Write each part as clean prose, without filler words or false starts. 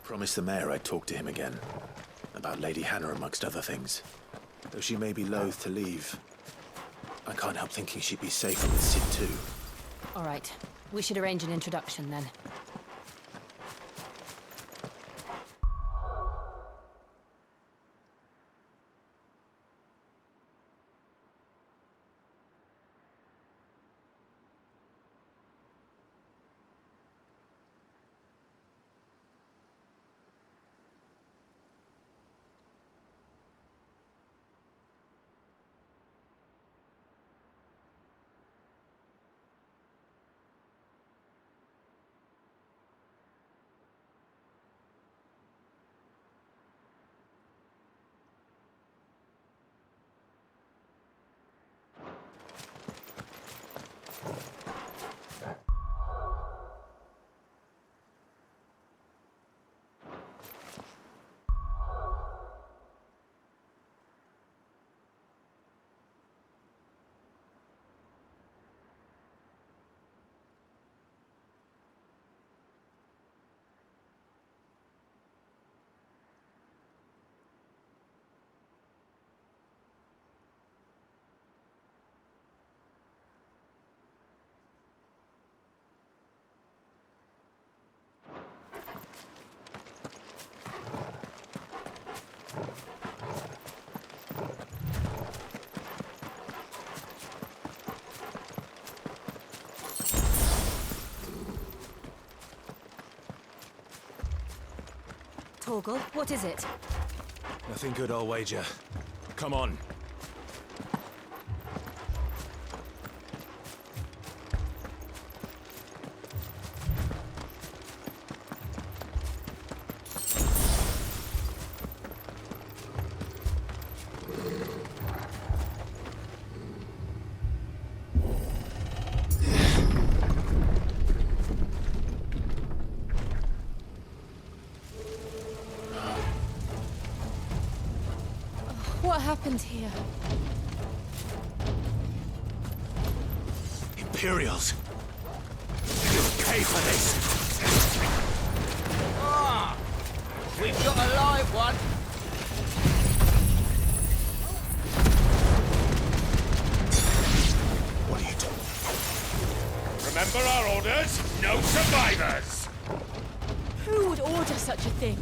Promised the mayor I'd talk to him again. About Lady Hannah, amongst other things. Though she may be loath to leave, I can't help thinking she'd be safer with Sid too. All right. We should arrange an introduction then. Torgal, what is it? Nothing good, I'll wager. Come on. What happened here? Imperials! You'll pay for this! Ah! We've got a live one! What are you doing? Remember our orders? No survivors! Who would order such a thing?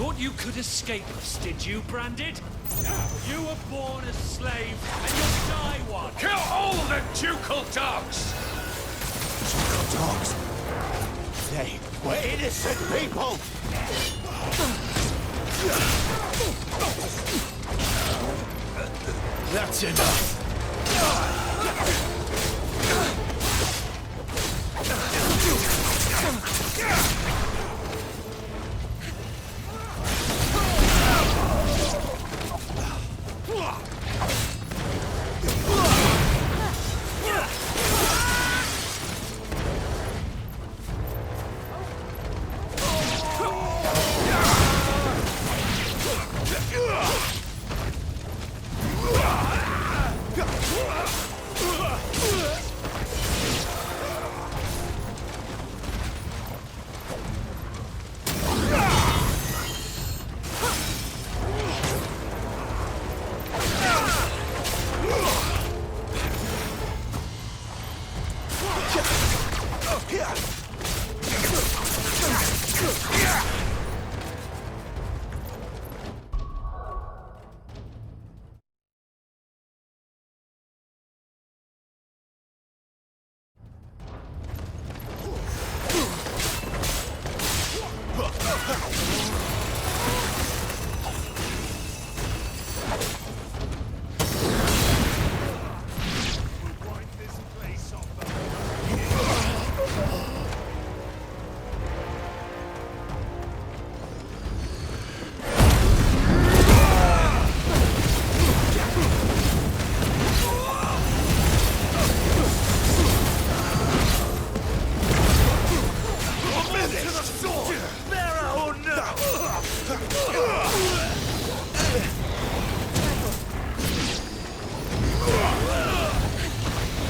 Thought you could escape us, did you, Branded? You were born a slave, and you'll die one! Kill all the ducal dogs! Ducal dogs? They were innocent people! That's enough!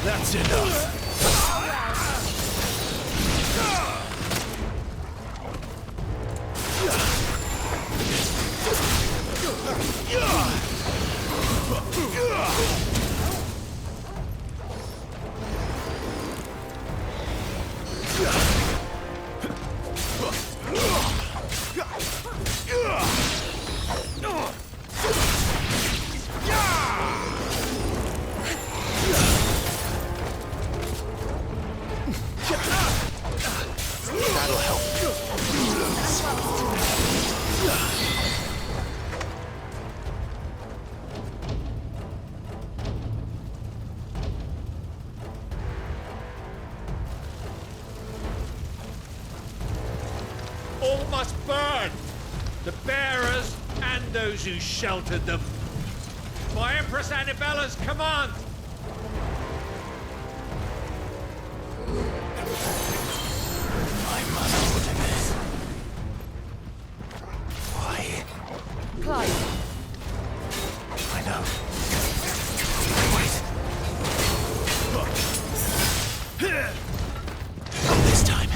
That's enough. That'll help. All must burn! The bearers and those who sheltered them. By Empress Annabella's command! My mother ordered this. Why? Clive, I know. Wait. Not this time.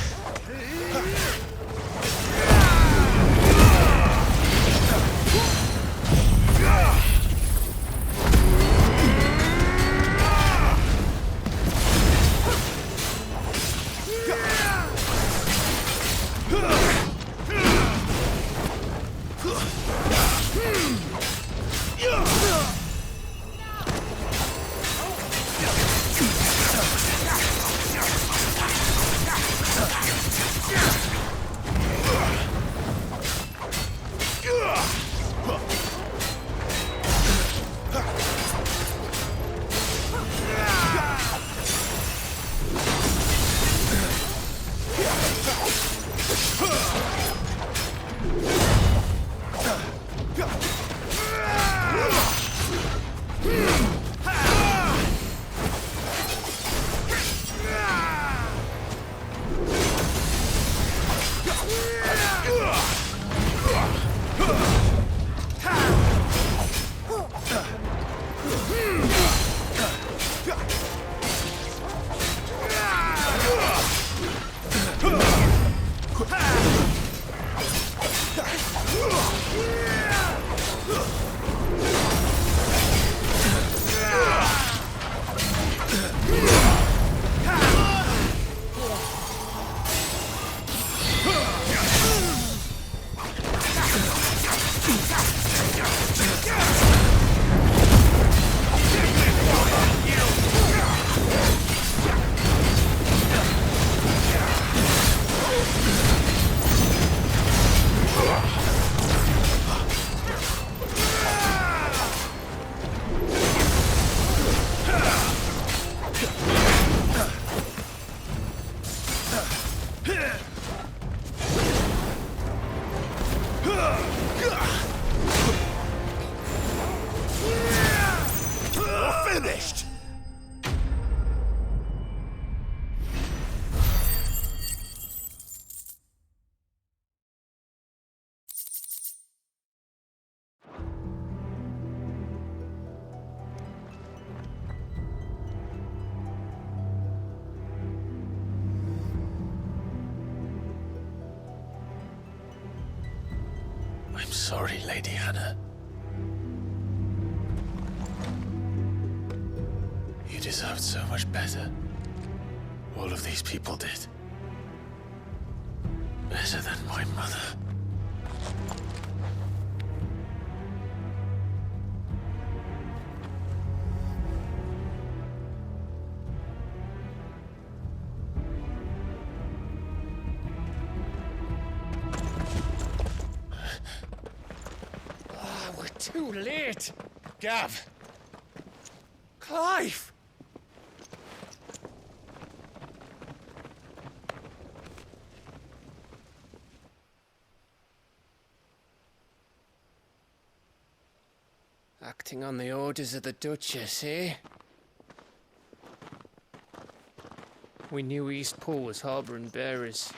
Finished! I'm sorry, Lady Hannah. You deserved so much better. All of these people did. Better than my mother. We're too late! Gav! Clive! Acting on the orders of the Duchess, eh? We knew East Pool was harbouring bearers.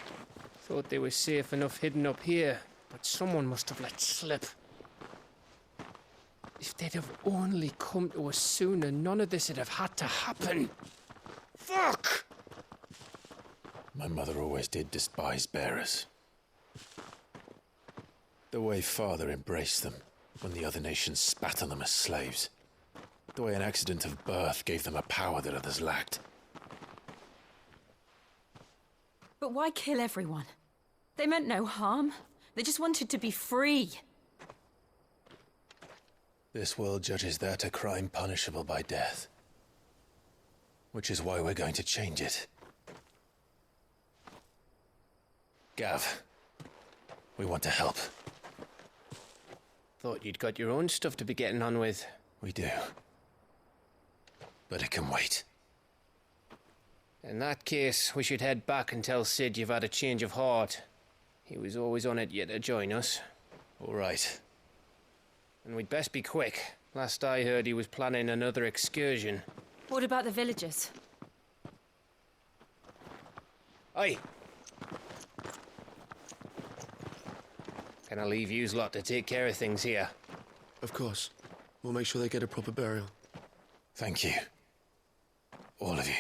Thought they were safe enough hidden up here, but someone must have let slip. If they'd have only come to us sooner, none of this would have had to happen. Fuck! My mother always did despise bearers. The way Father embraced them when the other nations spat on them as slaves. The way an accident of birth gave them a power that others lacked. But why kill everyone? They meant no harm. They just wanted to be free. This world judges that a crime punishable by death. Which is why we're going to change it. Gav, we want to help. Thought you'd got your own stuff to be getting on with. We do. But it can wait. In that case, we should head back and tell Sid you've had a change of heart. He was always on it yet to join us. All right. And we'd best be quick. Last I heard, he was planning another excursion. What about the villagers? Aye. Can I leave yous lot to take care of things here? Of course. We'll make sure they get a proper burial. Thank you. All of you.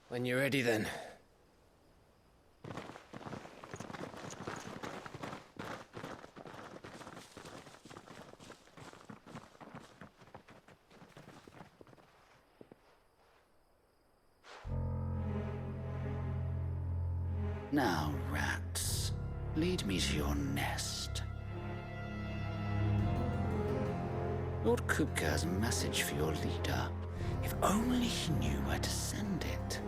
When you're ready, then. Now, rats, lead me to your nest. Lord Kupka has a message for your leader. If only he knew where to send it.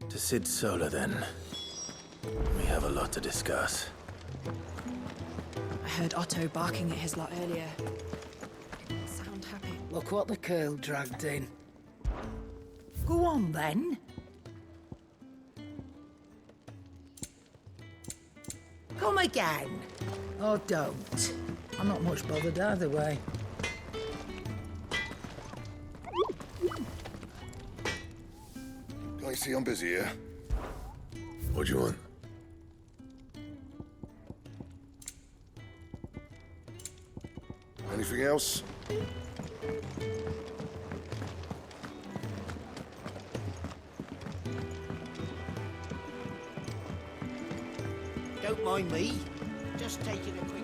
To Sid Solar, then. We have a lot to discuss. I heard Otto barking at his lot earlier. Didn't sound happy. Look what the curl dragged in. Go on, then. Come again. Oh, don't. I'm not much bothered either way. Can't you see I'm busy here? What do you want? Anything else? Don't mind me. Just taking a quick...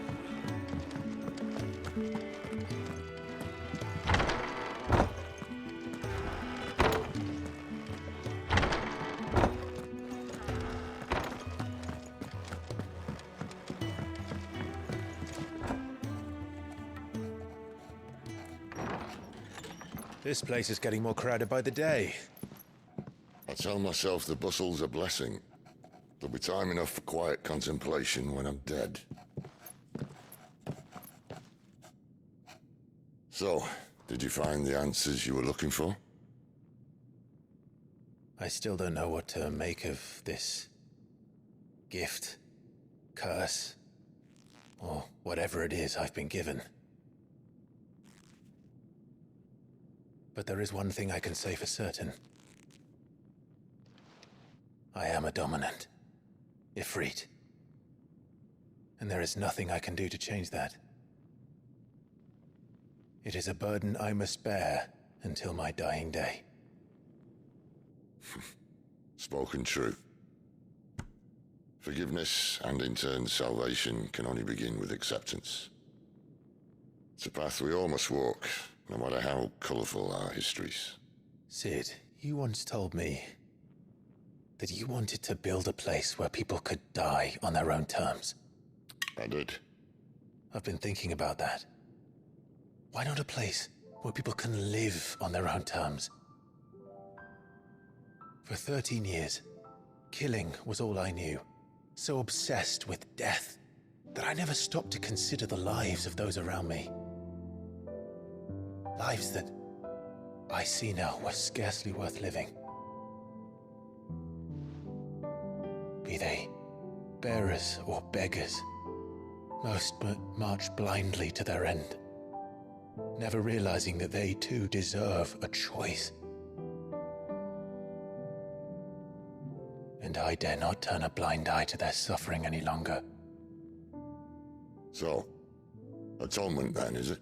This place is getting more crowded by the day. I tell myself the bustle's a blessing. There'll be time enough for quiet contemplation when I'm dead. So, did you find the answers you were looking for? I still don't know what to make of this gift, curse, or whatever it is I've been given. But there is one thing I can say for certain. I am a dominant, Ifrit. And there is nothing I can do to change that. It is a burden I must bear until my dying day. Spoken true. Forgiveness and in turn salvation can only begin with acceptance. It's a path we all must walk, no matter how colourful our histories. Sid, you once told me that you wanted to build a place where people could die on their own terms. I did. I've been thinking about that. Why not a place where people can live on their own terms? For 13 years, killing was all I knew. so obsessed with death that I never stopped to consider the lives of those around me. Lives that I see now were scarcely worth living. Be they bearers or beggars, most march blindly to their end, never realizing that they too deserve a choice. And I dare not turn a blind eye to their suffering any longer. So, atonement then, is it?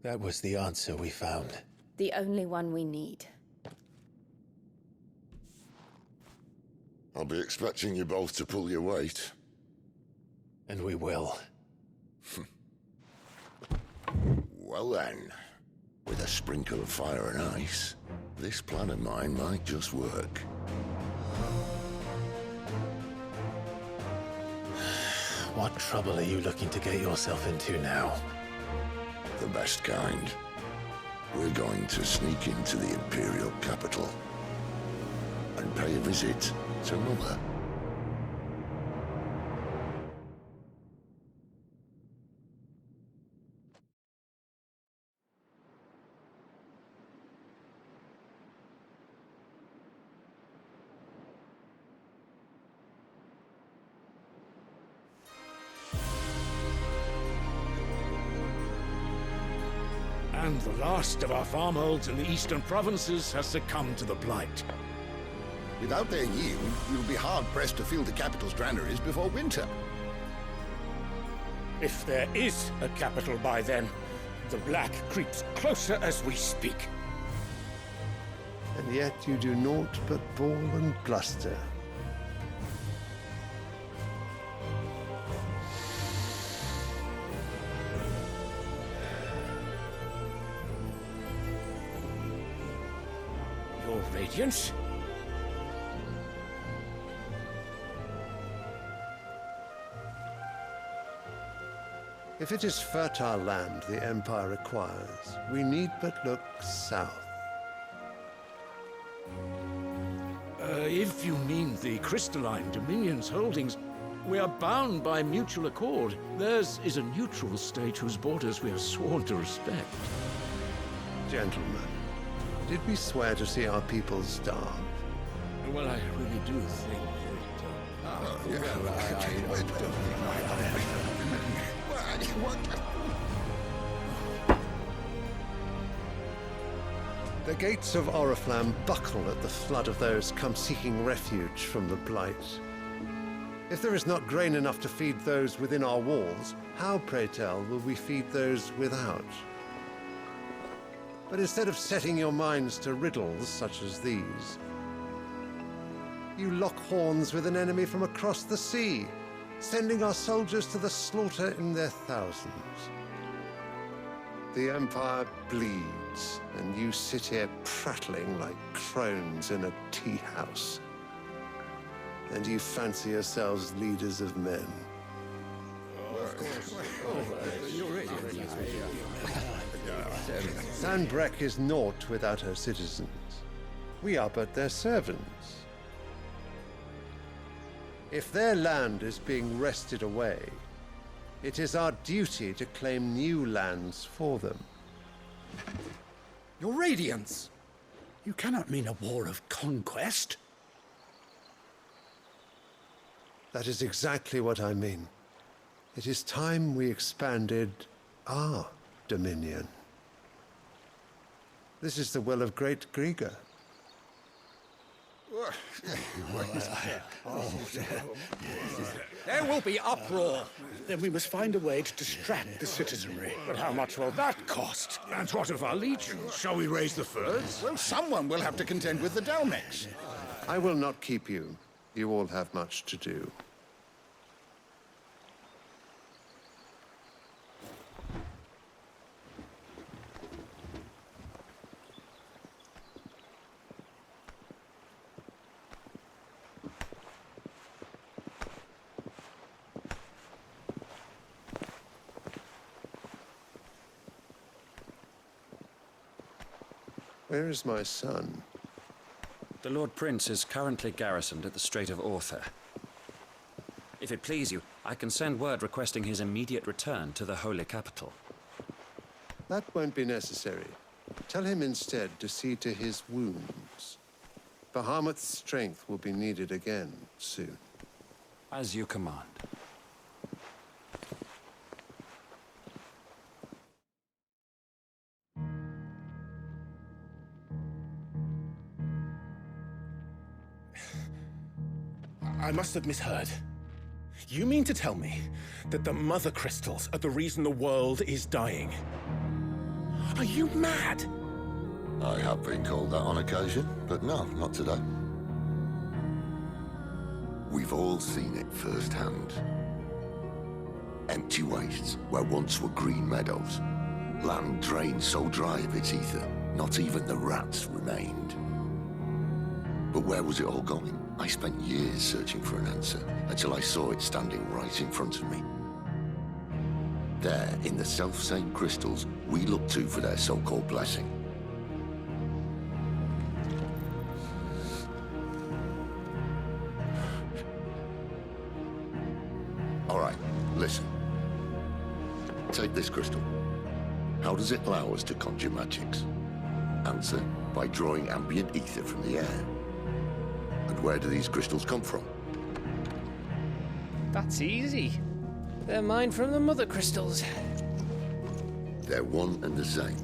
That was the answer we found. The only one we need. I'll be expecting you both to pull your weight. And we will. Well then, with a sprinkle of fire and ice, this plan of mine might just work. What trouble are you looking to get yourself into now? The best kind. We're going to sneak into the Imperial capital and pay a visit to Mother. And the last of our farmholds in the eastern provinces has succumbed to the blight. Without their yield, we'll be hard-pressed to fill the capital's granaries before winter. If there is a capital by then, the black creeps closer as we speak. And yet you do naught but bawl and bluster. Your Radiance? If it is fertile land the Empire requires, we need but look south. If you mean the crystalline Dominion's holdings, we are bound by mutual accord. Theirs is a neutral state whose borders we are sworn to respect. Gentlemen, did we swear to see our people starve? Well, I really do think The gates of Oriflamme buckle at the flood of those come seeking refuge from the blight. If there is not grain enough to feed those within our walls, how, pray tell, will we feed those without? But instead of setting your minds to riddles such as these, you lock horns with an enemy from across the sea, sending our soldiers to the slaughter in their thousands. The Empire bleeds, and you sit here prattling like crones in a tea house. And you fancy yourselves leaders of men. Sanbreque is naught without her citizens. We are but their servants. If their land is being wrested away, it is our duty to claim new lands for them. Your Radiance! You cannot mean a war of conquest. That is exactly what I mean. It is time we expanded our dominion. This is the will of great Grieger. There will be uproar. Then we must find a way to distract the citizenry. But how much will that cost? And what of our legions? Shall we raise the furs? Well, someone will have to contend with the Dalmex. I will not keep you. You all have much to do. Where is my son? The Lord Prince is currently garrisoned at the Strait of Author. If it please you, I can send word requesting his immediate return to the Holy Capital. That won't be necessary. Tell him instead to see to his wounds. Bahamut's strength will be needed again soon. As you command. I must have misheard. You mean to tell me that the Mother Crystals are the reason the world is dying? Are you mad? I have been called that on occasion, but no, not today. We've all seen it firsthand. Empty wastes where once were green meadows. Land drained so dry of its ether, not even the rats remained. But where was it all going? I spent years searching for an answer, until I saw it standing right in front of me. There, in the self-same crystals we look to for their so-called blessing. All right, listen. Take this crystal. How does it allow us to conjure magics? Answer, by drawing ambient ether from the air. And where do these crystals come from? That's easy. They're mine from the Mother Crystals. They're one and the same.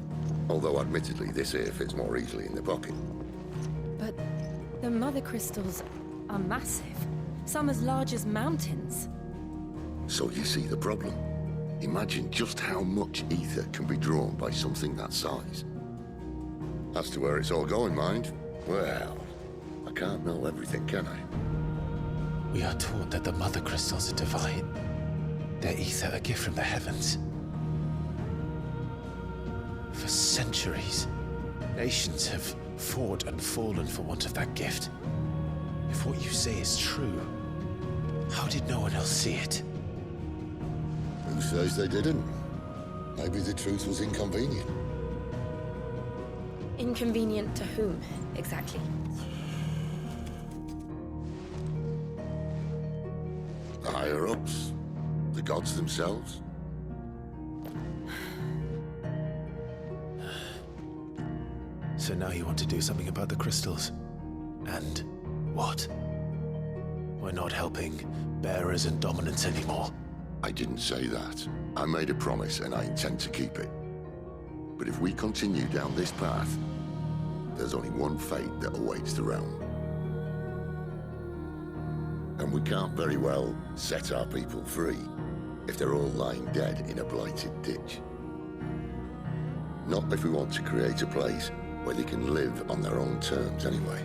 Although admittedly this here fits more easily in the pocket. But the Mother Crystals are massive. Some as large as mountains. So you see the problem. Imagine just how much ether can be drawn by something that size. As to where it's all going, mind, well, I can't know everything, can I? We are taught that the Mother Crystals are divine. Their ether a gift from the heavens. For centuries, nations have fought and fallen for want of that gift. If what you say is true, how did no one else see it? Who says they didn't? Maybe the truth was inconvenient. Inconvenient to whom, exactly? The higher-ups? The gods themselves? So now you want to do something about the crystals? And what? We're not helping bearers and dominants anymore. I didn't say that. I made a promise and I intend to keep it. But if we continue down this path, there's only one fate that awaits the realm. And we can't very well set our people free if they're all lying dead in a blighted ditch. Not if we want to create a place where they can live on their own terms anyway.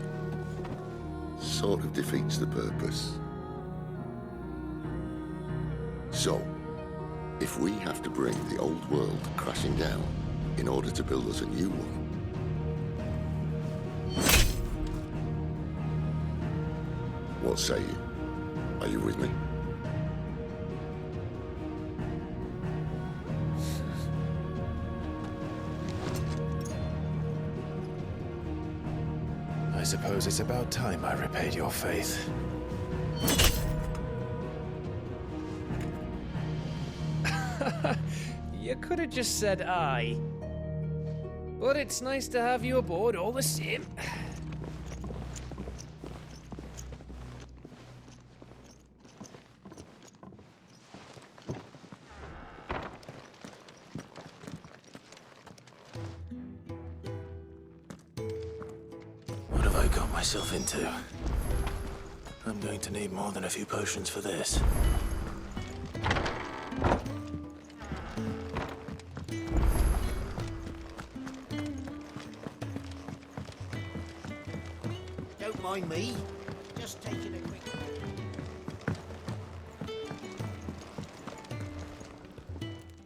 Sort of defeats the purpose. So, if we have to bring the old world crashing down in order to build us a new one, what say you? Are you with me? I suppose it's about time I repaid your faith. You could have just said aye. But it's nice to have you aboard all the same. What have I got myself into? I'm going to need more than a few potions for this. Don't mind me. Just taking a quick...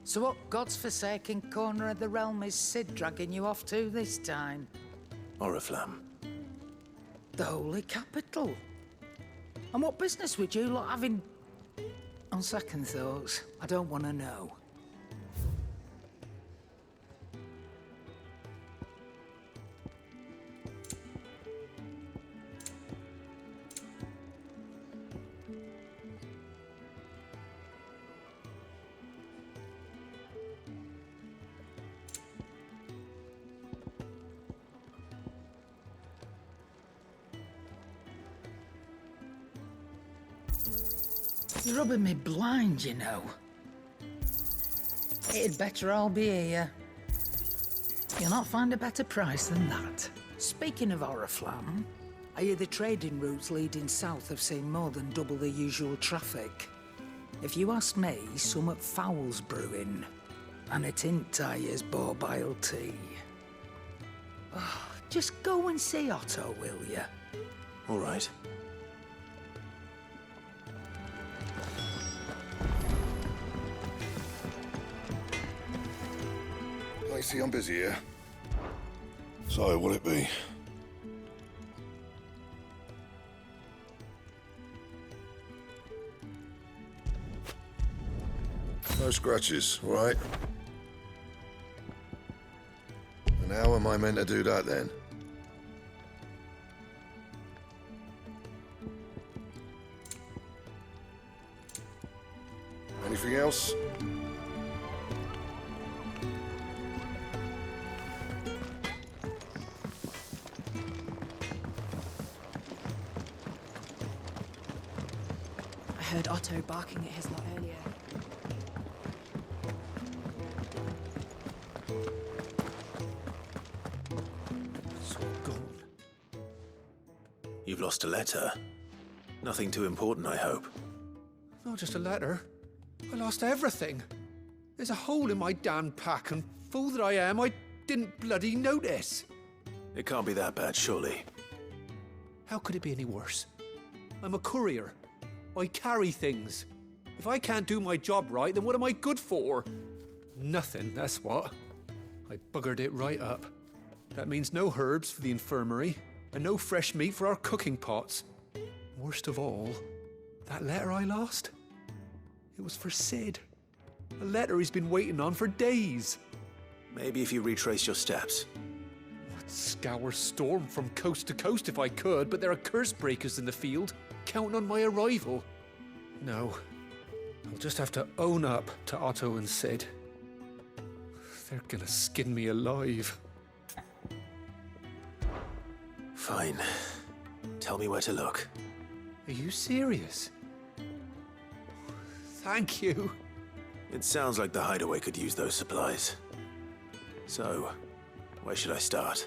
So what God's forsaken corner of the realm is Sid dragging you off to this time? Oriflamme. The Holy Capital. And what business would you lot having... On second thoughts, I don't want to know. You're rubbing me blind, you know. It'd better all be here. You'll not find a better price than that. Speaking of Oriflamme, I hear the trading routes leading south have seen more than double the usual traffic. If you ask me, summat foul's brewing. And it ain't Tyre's borbile tea. Oh, just go and see Otto, will you? All right. I see I'm busy here. So, what'll it be? No scratches, all right? And how am I meant to do that, then? Anything else? I heard Otto barking at his lot earlier. It's all gone. You've lost a letter. Nothing too important, I hope. Not just a letter. I lost everything. There's a hole in my damn pack, and fool that I am, I didn't bloody notice. It can't be that bad, surely. How could it be any worse? I'm a courier. I carry things. If I can't do my job right, then what am I good for? Nothing, that's what. I buggered it right up. That means no herbs for the infirmary, and no fresh meat for our cooking pots. Worst of all, that letter I lost? It was for Sid. A letter he's been waiting on for days. Maybe if you retrace your steps. I'd scour Storm from coast to coast if I could, but there are curse breakers in the field, counting on my arrival. No, I'll just have to own up to Otto and Sid. They're gonna skin me alive. Fine. Tell me where to look. Are you serious? Thank you. It sounds like the hideaway could use those supplies. So, where should I start?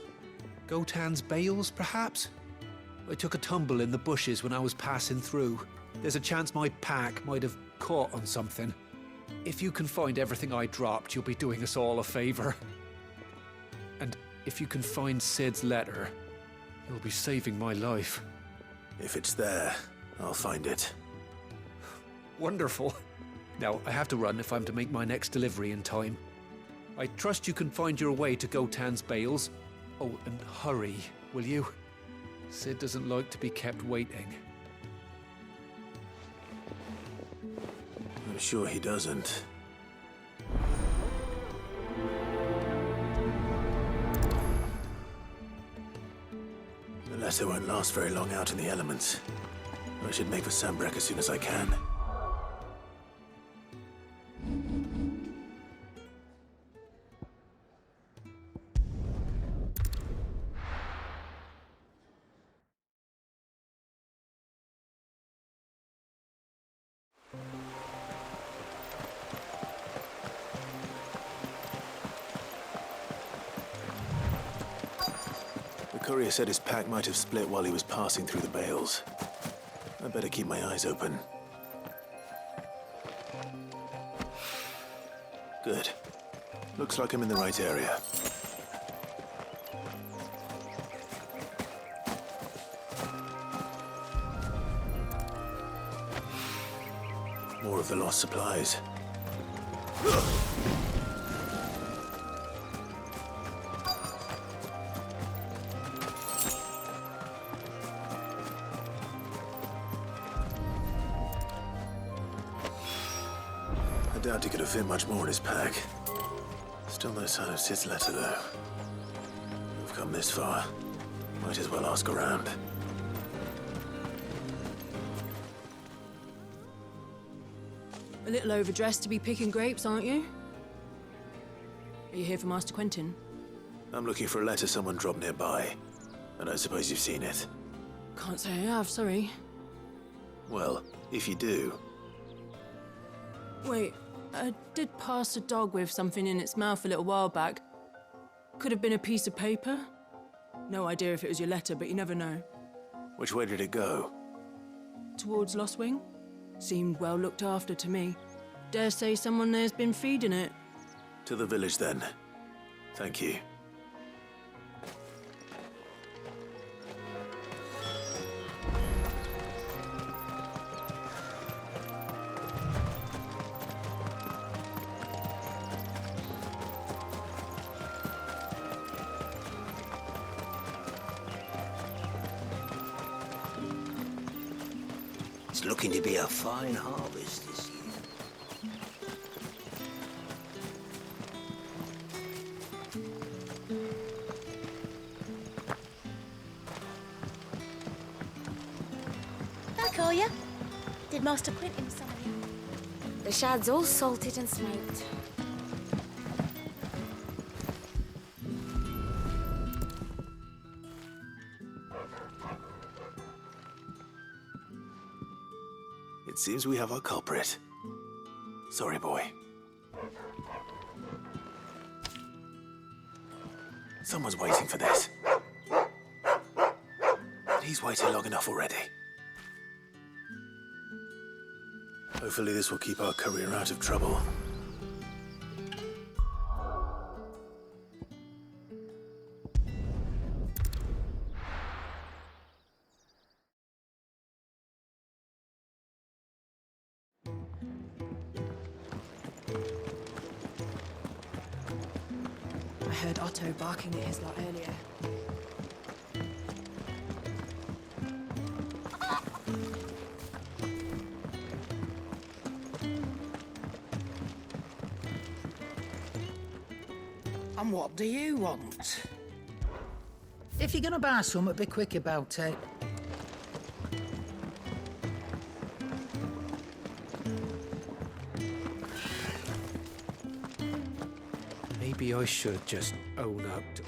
Gotan's bales, perhaps? I took a tumble in the bushes when I was passing through. There's a chance my pack might have caught on something. If you can find everything I dropped, you'll be doing us all a favor. And if you can find Sid's letter, you'll be saving my life. If it's there, I'll find it. Wonderful. Now, I have to run if I'm to make my next delivery in time. I trust you can find your way to Gotan's bales. Oh, and hurry, will you? Sid doesn't like to be kept waiting. I'm sure he doesn't. The letter won't last very long out in the elements. I should make for Sambrek as soon as I can. The courier said his pack might have split while he was passing through the bales. I'd better keep my eyes open. Good. Looks like I'm in the right area. More of the lost supplies. I doubt he could have fit much more in his pack. Still no sign of Sid's letter, though. We've come this far. Might as well ask around. A little overdressed to be picking grapes, aren't you? Are you here for Master Quentin? I'm looking for a letter someone dropped nearby. And I suppose you've seen it. Can't say I have, sorry. Well, if you do, Wait, I did pass a dog with something in its mouth a little while back. Could have been a piece of paper. No idea if it was your letter, but you never know. Which way did it go? Towards Lost Wing? Seemed well looked after to me. Dare say someone there's been feeding it. To the village, then. Thank you. It's looking to be a fine harvest this year. Back are you? Did Master Quentin summon you? The shad's all salted and smoked. It seems we have our culprit. Sorry, boy. Someone's waiting for this. He's waited long enough already. Hopefully this will keep our career out of trouble. I heard Otto barking at his lot earlier. And what do you want? If you're gonna buy something, be quick about it. Maybe I should just own up to...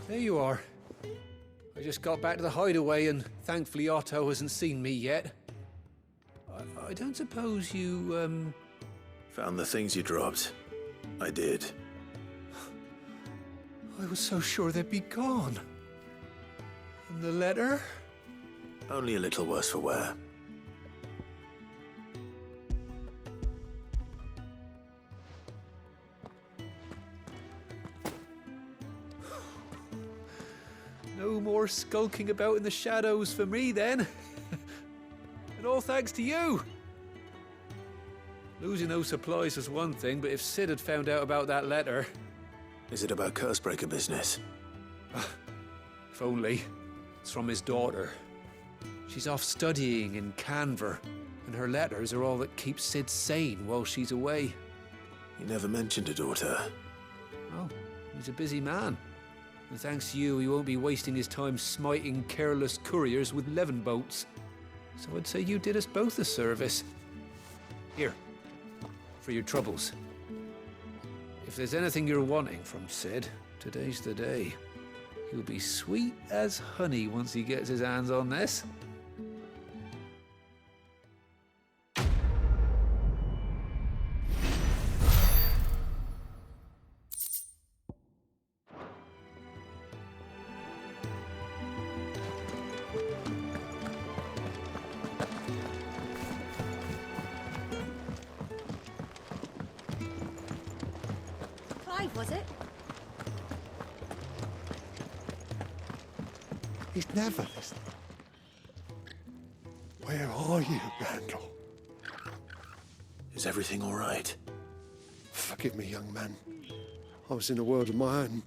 There you are. I just got back to the hideaway and thankfully Otto hasn't seen me yet. I don't suppose you, Found the things you dropped. I did. I was so sure they'd be gone. And the letter? Only a little worse for wear. No more skulking about in the shadows for me, then. And all thanks to you. Losing those supplies was one thing, but if Sid had found out about that letter... Is it about Cursebreaker business? If only. It's from his daughter. She's off studying in Canver, and her letters are all that keeps Sid sane while she's away. He never mentioned a daughter. Oh, he's a busy man. And thanks to you, he won't be wasting his time smiting careless couriers with levin boats. So I'd say you did us both a service. Here, for your troubles. If there's anything you're wanting from Sid, today's the day. He'll be sweet as honey once he gets his hands on this. Was it? He's never listening. Where are you, Randall? Is everything all right? Forgive me, young man. I was in a world of my own.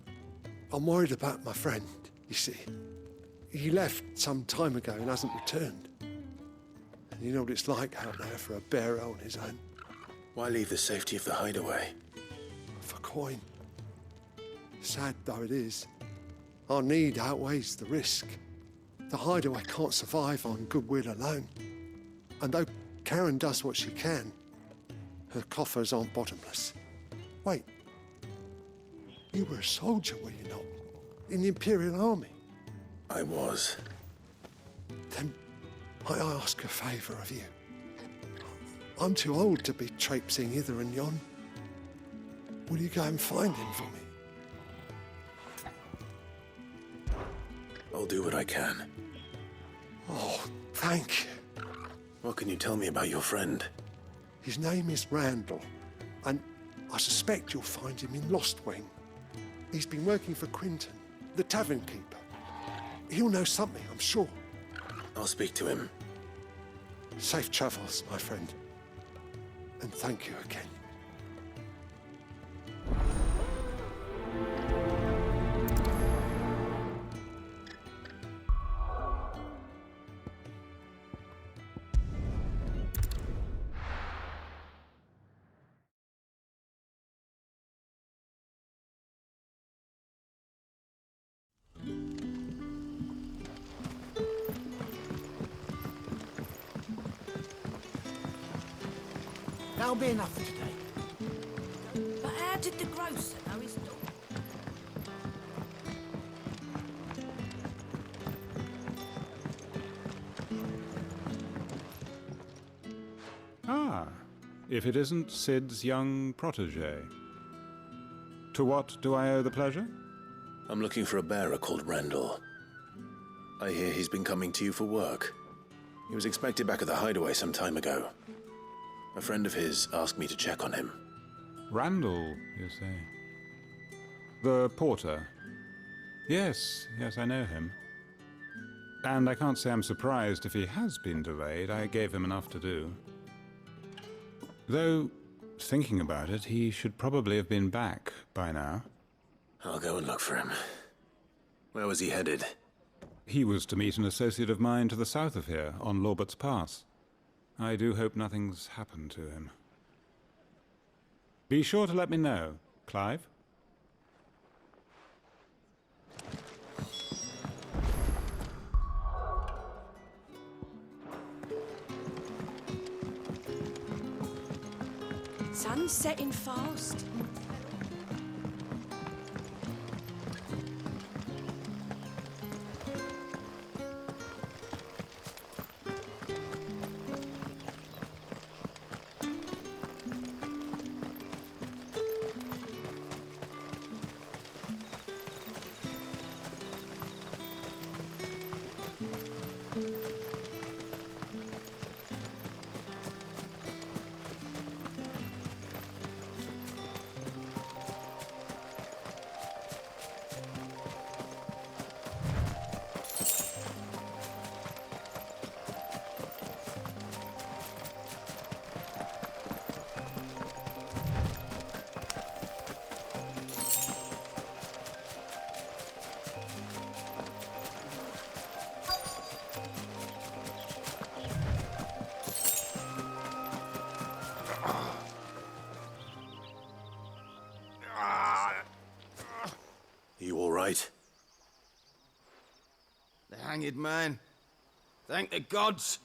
I'm worried about my friend, you see. He left some time ago and hasn't returned. And you know what it's like out there for a bearer on his own. Why leave the safety of the hideaway? For coin. Sad though it is, our need outweighs the risk. The hideaway can't survive on goodwill alone. And though Karen does what she can, her coffers aren't bottomless. Wait, you were a soldier, were you not? In the Imperial Army? I was. Then I ask a favour of you. I'm too old to be traipsing hither and yon. Will you go and find him for me? I'll do what I can. Oh, thank you. What can you tell me about your friend? His name is Randall, and I suspect you'll find him in Lost Wing. He's been working for Quinton, the tavern keeper. He'll know something, I'm sure. I'll speak to him. Safe travels, my friend. And thank you again. That'll be enough for today. But how did the grocer know his dog? Ah, if it isn't Sid's young protege. To what do I owe the pleasure? I'm looking for a bearer called Randall. I hear he's been coming to you for work. He was expected back at the hideaway some time ago. A friend of his asked me to check on him. Randall, you say? The porter? Yes, I know him. And I can't say I'm surprised if he has been delayed. I gave him enough to do. Though, thinking about it, he should probably have been back by now. I'll go and look for him. Where was he headed? He was to meet an associate of mine to the south of here, on Lorbert's Pass. I do hope nothing's happened to him. Be sure to let me know, Clive. Sun's setting fast. You all right? The hanged man. Thank the gods.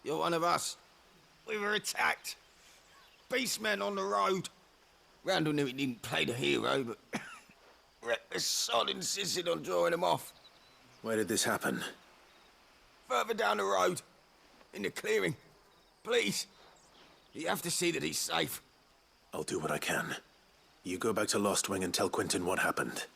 You're one of us. We were attacked. Beastmen on the road. Randall knew he didn't play the hero, but reckless sod insisted on drawing him off. Where did this happen? Further down the road. In the clearing. Please. You have to see that he's safe. I'll do what I can. You go back to Lost Wing and tell Quinton what happened.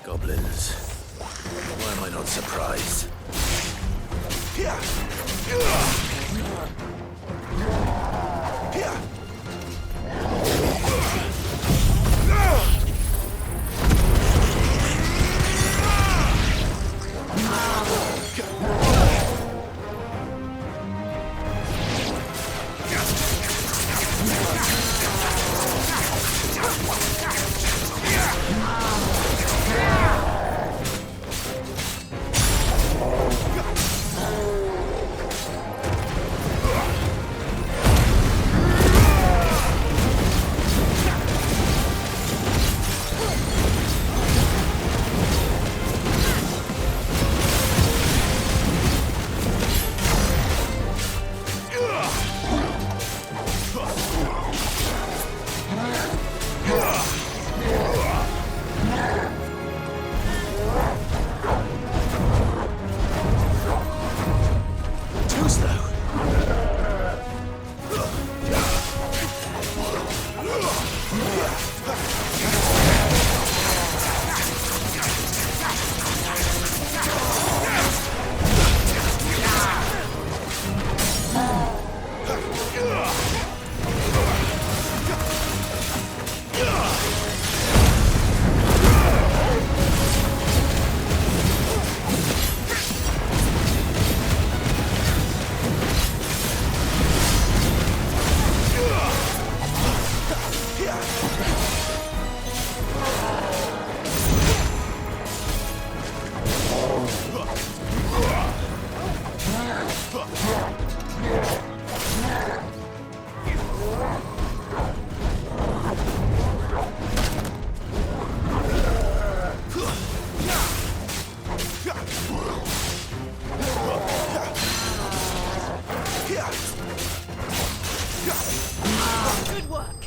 Goblins. Why am I not surprised? Good work.